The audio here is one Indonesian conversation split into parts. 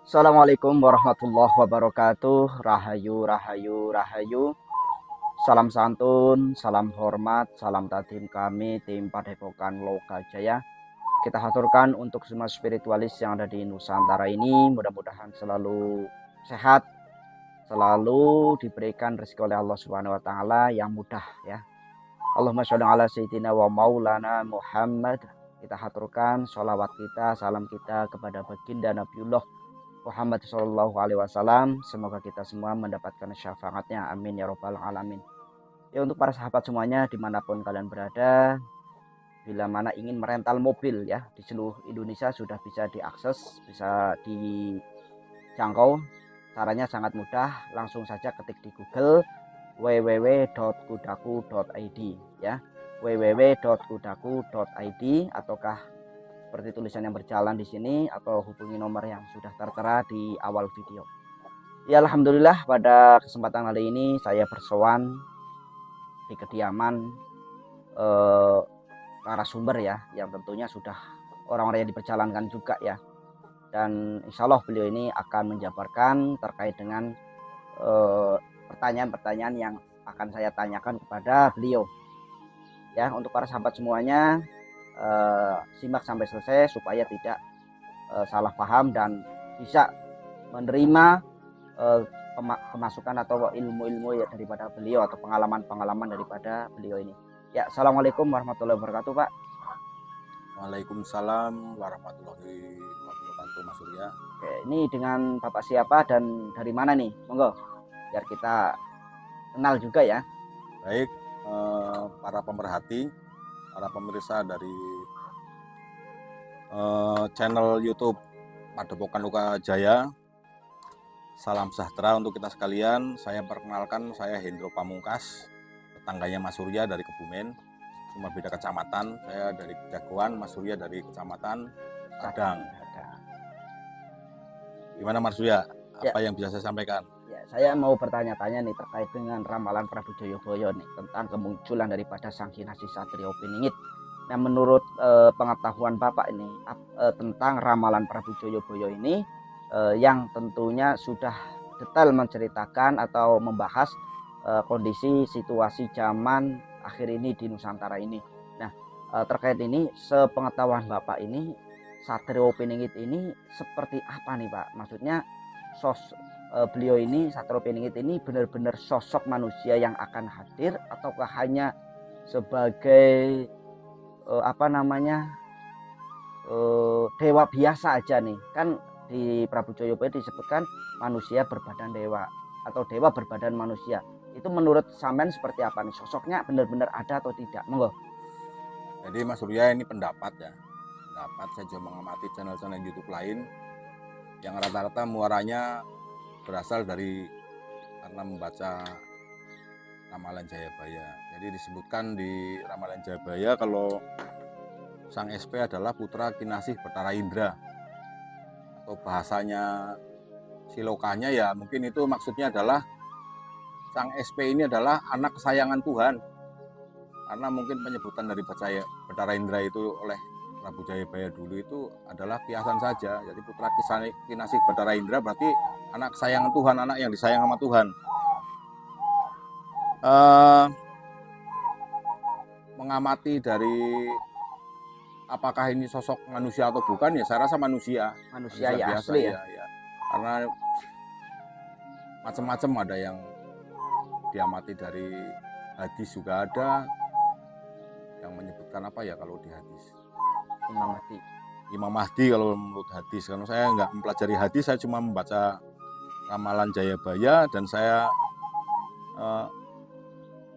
Assalamualaikum warahmatullahi wabarakatuh. Rahayu, rahayu, rahayu. Salam santun, salam hormat, salam tadim kami tim Padepokan Loka Jaya. Kita haturkan untuk semua spiritualis yang ada di Nusantara ini. Mudah-mudahan selalu sehat, selalu diberikan rezeki oleh Allah Subhanahu wa taala yang mudah ya. Allahumma sholli ala sayyidina wa maulana Muhammad. Kita haturkan sholawat kita, salam kita kepada baginda Nabiullah Muhammad Shallallahu Alaihi Wasallam. Semoga kita semua mendapatkan syafaatnya. Amin ya robbal alamin. Ya, untuk para sahabat semuanya dimanapun kalian berada, bila mana ingin merental mobil ya di seluruh Indonesia sudah bisa diakses, bisa dijangkau. Caranya sangat mudah, langsung saja ketik di Google www.kudaku.id ya, www.kudaku.id, ataukah seperti tulisan yang berjalan di sini, atau hubungi nomor yang sudah tertera di awal video. Ya, alhamdulillah pada kesempatan kali ini saya bersowan di kediaman narasumber ya, yang tentunya sudah orang-orang yang diperjalankan juga ya. Dan insya Allah beliau ini akan menjabarkan terkait dengan pertanyaan-pertanyaan yang akan saya tanyakan kepada beliau. Ya, untuk para sahabat semuanya, simak sampai selesai supaya tidak salah paham dan bisa menerima kemasukan atau ilmu-ilmu ya daripada beliau, atau pengalaman-pengalaman daripada beliau ini. Ya, assalamualaikum warahmatullahi wabarakatuh, Pak. Waalaikumsalam warahmatullahi wabarakatuh, Mas Surya. Oke, ini dengan Bapak siapa dan dari mana nih? Monggo, biar kita kenal juga ya. Baik, para pemerhati, para pemirsa dari channel YouTube Padepokan Loka Jaya, salam sejahtera untuk kita sekalian. Saya perkenalkan, saya Hendro Pamungkas, tetangganya Mas Surya dari Kebumen, cuma beda kecamatan. Saya dari Jagoan, Mas Surya dari kecamatan Padang. Gimana Mas Surya? Apa yang bisa saya sampaikan? Ya, saya mau bertanya-tanya nih terkait dengan ramalan Prabu Joyoboyo nih, tentang kemunculan daripada Sang Kinasi Satrio Piningit. Nah, menurut pengetahuan Bapak ini tentang ramalan Prabu Joyoboyo ini, yang tentunya sudah detail menceritakan atau membahas kondisi situasi zaman akhir ini di Nusantara ini. Nah, terkait ini, sepengetahuan Bapak ini, Satrio Piningit ini seperti apa nih Pak? Maksudnya beliau ini, Satrio Piningit ini, benar-benar sosok manusia yang akan hadir, ataukah hanya sebagai dewa biasa aja nih? Kan di Prabu Joyoboyo disebutkan manusia berbadan dewa atau dewa berbadan manusia. Itu menurut sampean seperti apa nih? Sosoknya benar-benar ada atau tidak? Monggo. Jadi Mas Surya, ini pendapat ya. Pendapat, saya juga mengamati channel-channel YouTube lain yang rata-rata muaranya berasal dari karena membaca Ramalan Jayabaya. Jadi disebutkan di Ramalan Jayabaya kalau Sang SP adalah putra Kinasih Betara Indra, atau bahasanya silokanya ya mungkin itu maksudnya adalah Sang SP ini adalah anak kesayangan Tuhan, karena mungkin penyebutan dari Betara Indra itu oleh Prabu Jayabaya dulu itu adalah kiasan saja. Jadi putra Kinasih Betara Indra berarti anak kesayangan Tuhan, anak yang disayang sama Tuhan. Mengamati dari apakah ini sosok manusia atau bukan, ya saya rasa manusia Manusia ya, biasa asli ya. ya. Karena macam-macam, ada yang diamati dari hadis juga ada yang menyebutkan apa ya kalau di hadis, Imam Mahdi kalau menurut hadis. Karena saya nggak mempelajari hadis, saya cuma membaca Ramalan Jayabaya dan saya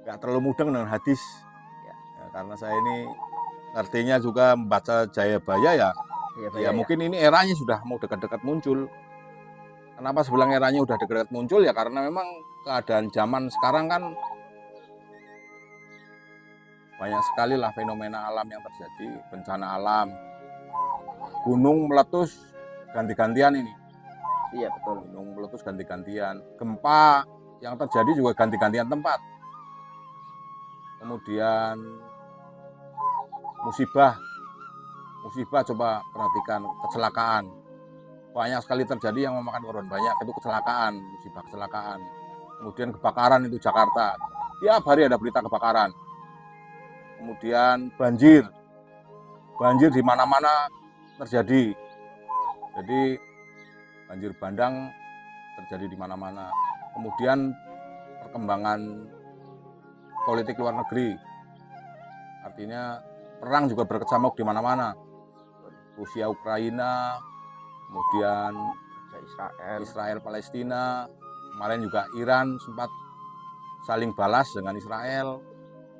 nggak terlalu mudeng dengan hadis ya, karena saya ini artinya juga membaca Jayabaya ya, mungkin ini eranya sudah mau dekat-dekat muncul. Kenapa sebilang eranya udah dekat-dekat muncul ya, karena memang keadaan zaman sekarang kan banyak sekali lah fenomena alam yang terjadi, bencana alam, gunung meletus ganti-gantian ini. Iya betul. Gunung meletus ganti-gantian, gempa yang terjadi juga ganti-gantian tempat. Kemudian musibah coba perhatikan, kecelakaan. banyak sekali terjadi yang memakan korban banyak, itu kecelakaan, musibah kecelakaan. Kemudian kebakaran itu Jakarta, tiap hari ada berita kebakaran. Kemudian banjir di mana-mana terjadi. Jadi banjir bandang terjadi di mana-mana. Kemudian perkembangan politik luar negeri, artinya perang juga berkecamuk di mana-mana. Rusia Ukraina, kemudian Israel Palestina, kemarin juga Iran sempat saling balas dengan Israel.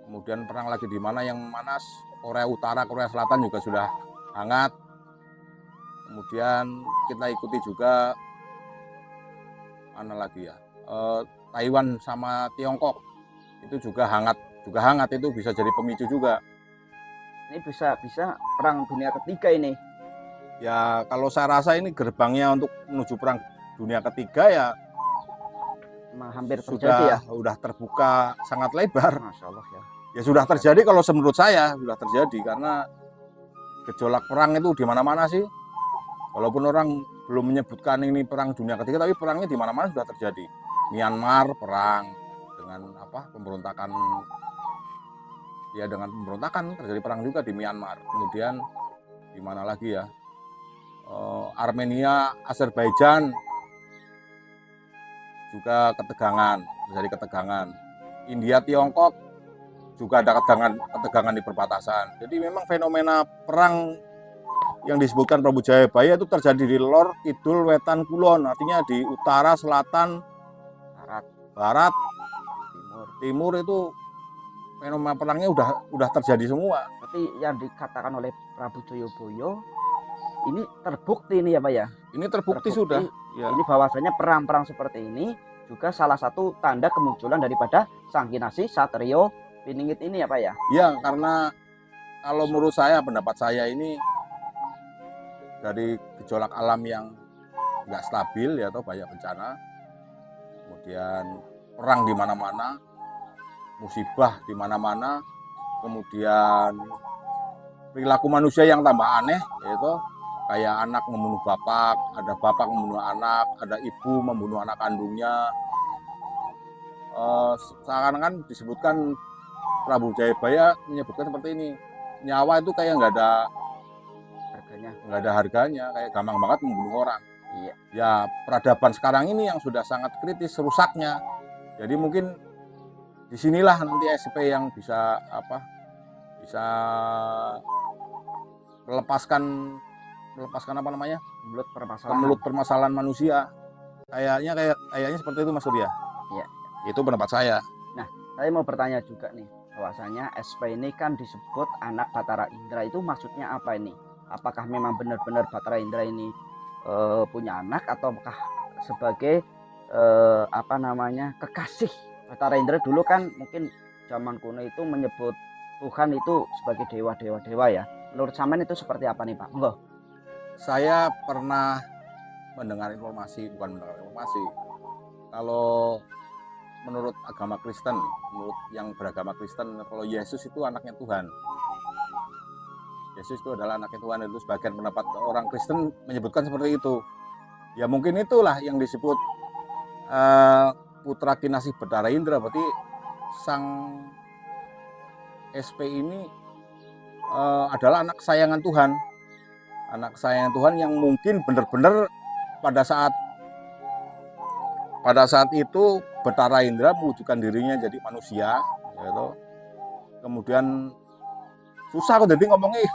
Kemudian perang lagi di mana yang memanas, Korea Utara, Korea Selatan juga sudah hangat. Kemudian kita ikuti juga mana lagi ya, Taiwan sama Tiongkok itu juga hangat itu bisa jadi pemicu juga. Ini bisa perang dunia ketiga ini. Ya kalau saya rasa ini gerbangnya untuk menuju perang dunia ketiga ya Hampir terjadi sudah terbuka sangat lebar. Masya Allah ya. Ya sudah terjadi kalau menurut saya sudah terjadi, karena gejolak perang itu di mana-mana sih. Walaupun orang belum menyebutkan ini perang dunia ketiga, tapi perangnya di mana-mana sudah terjadi. Myanmar perang dengan pemberontakan, ya dengan pemberontakan terjadi perang juga di Myanmar. Kemudian di mana lagi ya, Armenia, Azerbaijan juga terjadi ketegangan. India, Tiongkok juga ada ketegangan di perbatasan. Jadi memang fenomena perang yang disebutkan Prabu Jayabaya itu terjadi di lor, kidul, wetan, kulon, artinya di utara, selatan, barat, timur itu fenomena perangnya udah terjadi semua. Tapi yang dikatakan oleh Prabu Jayabaya ini terbukti ini ya Pak ya? Ini terbukti sudah. Ya. Ini bahwasanya perang-perang seperti ini juga salah satu tanda kemunculan daripada Sang Kinasih Satrio Piningit ini ya Pak ya? Ya, karena kalau menurut saya, pendapat saya ini dari gejolak alam yang nggak stabil ya, atau banyak bencana, kemudian perang di mana-mana, musibah di mana-mana, kemudian perilaku manusia yang tambah aneh, yaitu kayak anak membunuh bapak, ada bapak membunuh anak, ada ibu membunuh anak kandungnya. Seakan-akan disebutkan Prabu Jayabaya menyebutkan seperti ini, nyawa itu kayak nggak ada harganya, kayak gampang banget membunuh orang. Iya. Ya peradaban sekarang ini yang sudah sangat kritis rusaknya. Jadi mungkin disinilah nanti SP yang bisa melepaskan kemelut permasalahan manusia. Kayaknya seperti itu Mas Surya. Iya. Itu pendapat saya. Nah, saya mau bertanya juga nih, bahwasanya SP ini kan disebut anak Bathara Indra, itu maksudnya apa ini? Apakah memang benar-benar Bathara Indra ini punya anak, ataukah sebagai kekasih Bathara Indra? Dulu kan mungkin zaman kuno itu menyebut Tuhan itu sebagai dewa ya. Menurut Saman itu seperti apa nih Pak? Enggak. Saya pernah mendengar informasi, kalau menurut agama Kristen, menurut yang beragama Kristen, kalau Yesus itu anaknya Tuhan. Yesus itu adalah anaknya Tuhan, itu sebagian pendapat orang Kristen menyebutkan seperti itu. Ya mungkin itulah yang disebut putra kinasih Bathara Indra, berarti sang SP ini adalah anak kesayangan Tuhan. Anak kesayangan Tuhan yang mungkin benar-benar pada saat itu Bathara Indra mewujudkan dirinya jadi manusia, gitu. Kemudian susah kok jadi ngomongnya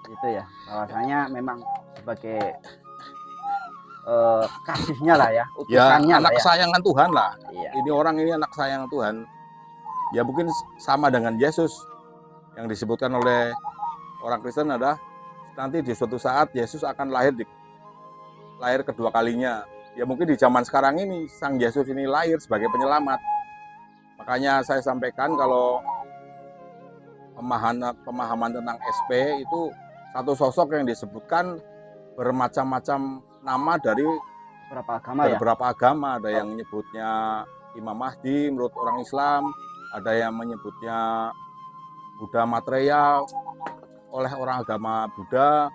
itu ya, bahwasanya memang sebagai kasihnya lah ya, utusannya, anak kesayangan Tuhan lah. Iya. Ini orang ini anak kesayangan Tuhan. Ya mungkin sama dengan Yesus yang disebutkan oleh orang Kristen adalah nanti di suatu saat Yesus akan lahir kedua kalinya. Ya mungkin di zaman sekarang ini Sang Yesus ini lahir sebagai penyelamat. Makanya saya sampaikan kalau pemahaman tentang SP itu satu sosok yang disebutkan bermacam-macam nama dari beberapa agama. Ada yang menyebutnya Imam Mahdi menurut orang Islam, ada yang menyebutnya Buddha Maitreya oleh orang agama Buddha,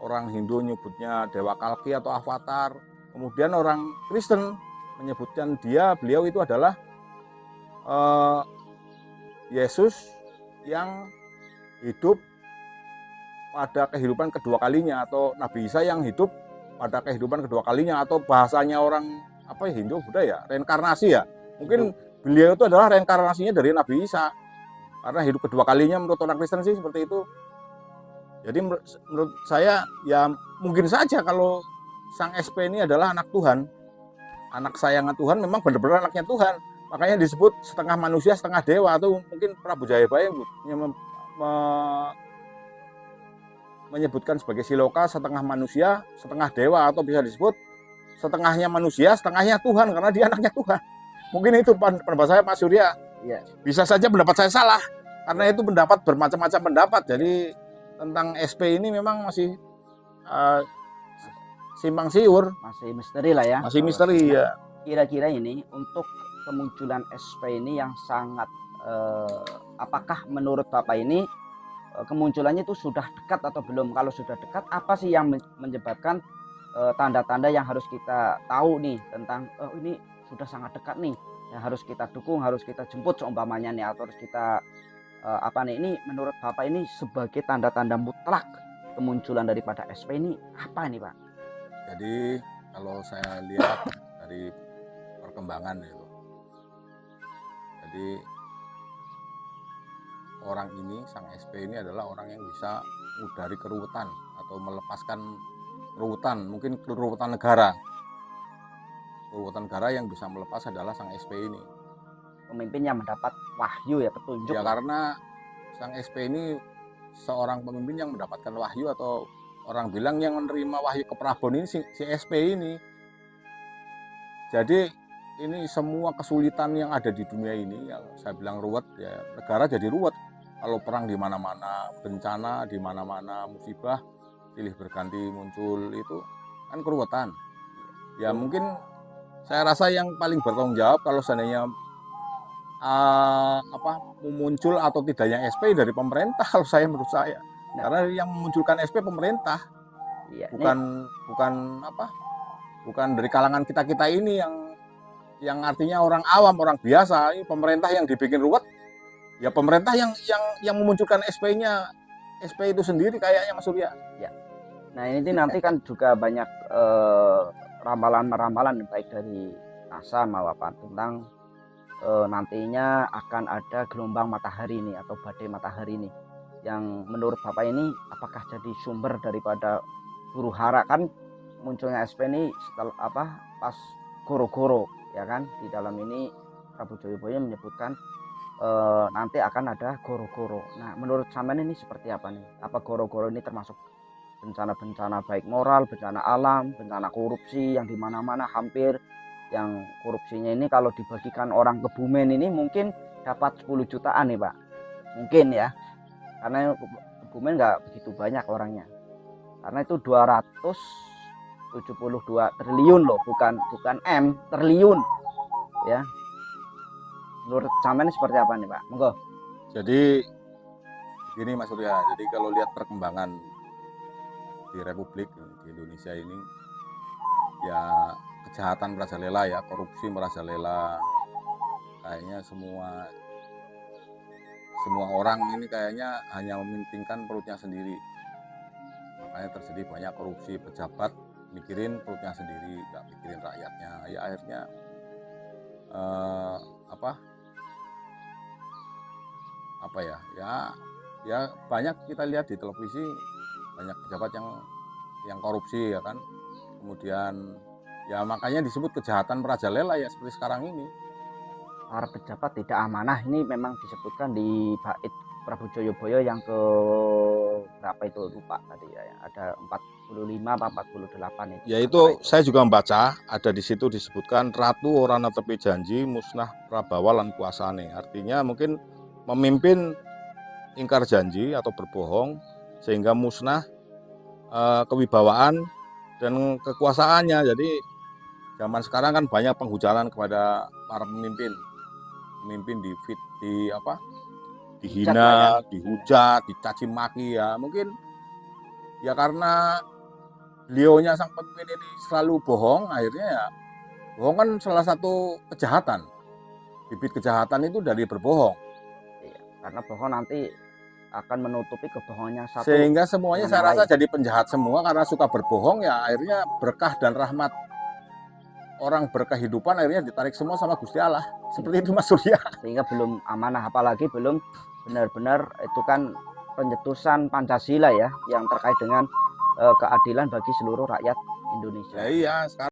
orang Hindu nyebutnya Dewa Kalki atau Avatar. Kemudian orang Kristen menyebutkan beliau itu adalah Yesus yang hidup pada kehidupan kedua kalinya, atau Nabi Isa yang hidup pada kehidupan kedua kalinya, atau bahasanya orang Hindu Buddha ya, reinkarnasi ya. Mungkin beliau itu adalah reinkarnasinya dari Nabi Isa karena hidup kedua kalinya menurut orang Kristen sih seperti itu. Jadi menurut saya ya mungkin saja kalau Sang SP ini adalah anak Tuhan, anak sayangan Tuhan, memang benar-benar anaknya Tuhan. Makanya disebut setengah manusia setengah dewa, atau mungkin Prabu Jayabaya menyebutkan sebagai Siloka setengah manusia setengah dewa, atau bisa disebut setengahnya manusia setengahnya Tuhan karena dia anaknya Tuhan. Mungkin itu pendapat saya, Pak Surya. Ya. Bisa saja pendapat saya salah karena itu pendapat bermacam-macam pendapat. Jadi tentang SP ini memang masih simpang siur, masih misteri lah ya. Masih misteri ya. Kira-kira ini untuk kemunculan SP ini yang sangat apakah menurut Bapak ini kemunculannya itu sudah dekat atau belum? Kalau sudah dekat, apa sih yang menyebabkan tanda-tanda yang harus kita tahu nih tentang ini sudah sangat dekat nih, yang harus kita dukung, harus kita jemput seumpamanya nih, atau harus kita ini menurut Bapak ini sebagai tanda-tanda mutlak kemunculan daripada SP ini apa ini, Pak? Jadi kalau saya lihat dari perkembangan itu, jadi orang ini, Sang SP ini adalah orang yang bisa mengudari keruwetan atau melepaskan keruwetan, mungkin keruwetan negara. Keruwetan negara yang bisa melepas adalah Sang SP ini. Pemimpin yang mendapat wahyu ya, petunjuk. Ya karena Sang SP ini seorang pemimpin yang mendapatkan wahyu, atau orang bilang yang menerima wahyu ke Prabon ini si SP ini. Jadi ini semua kesulitan yang ada di dunia ini, yang saya bilang ruwet ya, negara jadi ruwet. Kalau perang di mana-mana, bencana di mana-mana, musibah silih berganti muncul, itu kan keruwetan. Ya mungkin saya rasa yang paling bertanggung jawab kalau seandainya muncul atau tidaknya SP dari pemerintah, kalau saya menurut saya. Karena yang memunculkan SP pemerintah. Ya, bukan dari kalangan kita ini yang artinya orang awam, orang biasa. Ini pemerintah yang dibikin ruwet, ya pemerintah yang memunculkan SP-nya, SP itu sendiri kayaknya, Mas Surya. Ya. Nah ini nanti kan juga banyak ramalan-ramalan baik dari NASA maupun tentang nantinya akan ada gelombang matahari ini atau badai matahari ini, yang menurut Bapak ini apakah jadi sumber daripada huru hara? Kan munculnya SP ini setelah pas goro-goro ya kan, di dalam ini Prabu Jayabaya menyebutkan nanti akan ada goro-goro. Nah menurut sampean ini seperti apa nih? Apa goro-goro ini termasuk bencana-bencana baik moral, bencana alam, bencana korupsi yang dimana-mana hampir, yang korupsinya ini kalau dibagikan orang Kebumen ini mungkin dapat 10 jutaan nih Pak, mungkin ya, karena Kebumen nggak begitu banyak orangnya, karena itu 272 triliun loh, bukan M, triliun ya. Menurut sampean seperti apa nih Pak? Monggo. Jadi gini Mas Surya, jadi kalau lihat perkembangan di Republik di Indonesia ini, ya kejahatan merajalela ya, korupsi merajalela, kayaknya semua orang ini kayaknya hanya mementingkan perutnya sendiri. Makanya terjadi banyak korupsi, pejabat mikirin perutnya sendiri, nggak mikirin rakyatnya. Ya akhirnya ya banyak kita lihat di televisi, banyak pejabat yang korupsi ya kan. Kemudian ya makanya disebut kejahatan merajalela ya, seperti sekarang ini. Para pejabat tidak amanah ini memang disebutkan di bait Prabu Jayabaya yang ke berapa itu lupa tadi ya, ada 45 apa 48 itu. Ya itu saya juga membaca, ada di situ disebutkan ratu ora netepi janji musnah prabawa lan kuasane. Artinya mungkin memimpin ingkar janji atau berbohong sehingga musnah kewibawaan dan kekuasaannya. Jadi zaman sekarang kan banyak penghujatan kepada para pemimpin dihina, dihujat, dicaci maki ya. Mungkin Ya karena beliaunya sang pemimpin ini selalu bohong, akhirnya ya bohong kan salah satu kejahatan. Bibit kejahatan itu dari berbohong. Iya, karena bohong nanti akan menutupi kebohongannya satu Sehingga semuanya dengan saya yang rasa lain. jadi penjahat semua karena suka berbohong, ya akhirnya berkah dan rahmat orang berkehidupan akhirnya ditarik semua sama Gusti Allah. Seperti itu Mas Surya. Sehingga belum amanah, apalagi belum benar-benar itu kan pencetusan Pancasila ya, yang terkait dengan keadilan bagi seluruh rakyat Indonesia. Ya iya, sekarang